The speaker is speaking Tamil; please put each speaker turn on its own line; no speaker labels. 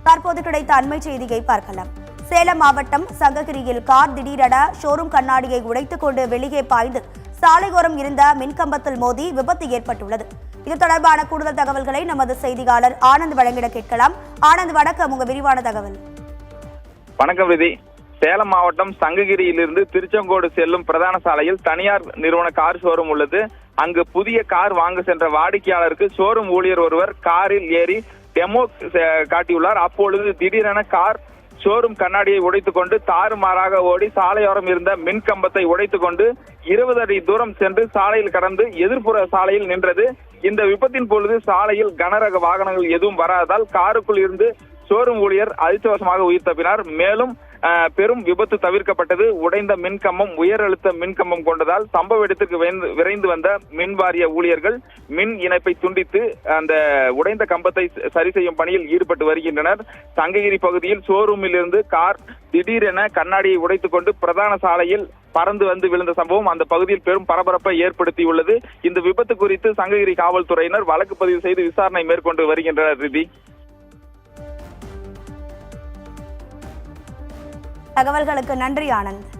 தற்போது கிடைத்த அண்மை செய்தியை பார்க்கலாம். சேலம் மாவட்டம் சங்ககிரியில் கார் திடீரென ஷோரூம் கண்ணாடியை உடைத்துக் கொண்டு வெளியே பாய்ந்து சாலையோரம் இருந்த மின்கம்பத்தில் மோதி விபத்து ஏற்பட்டுள்ளது. இது தொடர்பான கூடுதல் தகவல்களை நமது செய்தியாளர் ஆனந்த் வழங்கிட கேட்கலாம். ஆனந்த், வணக்கம். உங்க விரிவான தகவல்.
வணக்கம் விதி. சேலம் மாவட்டம் சங்ககிரியிலிருந்து திருச்செங்கோடு செல்லும் பிரதான சாலையில் தனியார் நிறுவன கார் ஷோரூம் உள்ளது. அங்கு புதிய கார் வாங்க சென்ற வாடிக்கையாளருக்கு ஷோரூம் ஊழியர் ஒருவர் காரில் ஏறி டெமோ காட்டியுள்ளார். அப்பொழுது திடீரென கார் ஷோரூம் கண்ணாடியை உடைத்துக் கொண்டு தாறுமாறாக ஓடி சாலையோரம் இருந்த மின்கம்பத்தை உடைத்துக் கொண்டு 20 அடி தூரம் சென்று சாலையில் கடந்து எதிர்ப்புற சாலையில் நின்றது. இந்த விபத்தின் பொழுது சாலையில் கனரக வாகனங்கள் எதுவும் வராததால் காருக்குள் இருந்து ஷோரூம் ஊழியர் அதிர்ஷ்டவசமாக உயிர் தப்பினார். மேலும் பெரும் விபத்து தவிர்க்கப்பட்டது. உடைந்த மின்கம்பம் உயர் அழுத்த மின்கம்பம் கொண்டதால் சம்பவ இடத்துக்கு விரைந்து வந்த மின் வாரிய ஊழியர்கள் மின் இணைப்பை துண்டித்து அந்த உடைந்த கம்பத்தை சரி செய்யும் பணியில் ஈடுபட்டு வருகின்றனர். சங்ககிரி பகுதியில் ஷோரூமில் இருந்து கார் திடீரென கண்ணாடியை உடைத்துக் கொண்டு பிரதான சாலையில் பறந்து வந்து விழுந்த சம்பவம் அந்த பகுதியில் பெரும் பரபரப்பை ஏற்படுத்தியுள்ளது. இந்த விபத்து குறித்து சங்ககிரி காவல்துறையினர் வழக்கு பதிவு செய்து விசாரணை மேற்கொண்டு வருகின்றனர். ரிதி,
தகவல்களுக்கு நன்றி ஆனந்த்.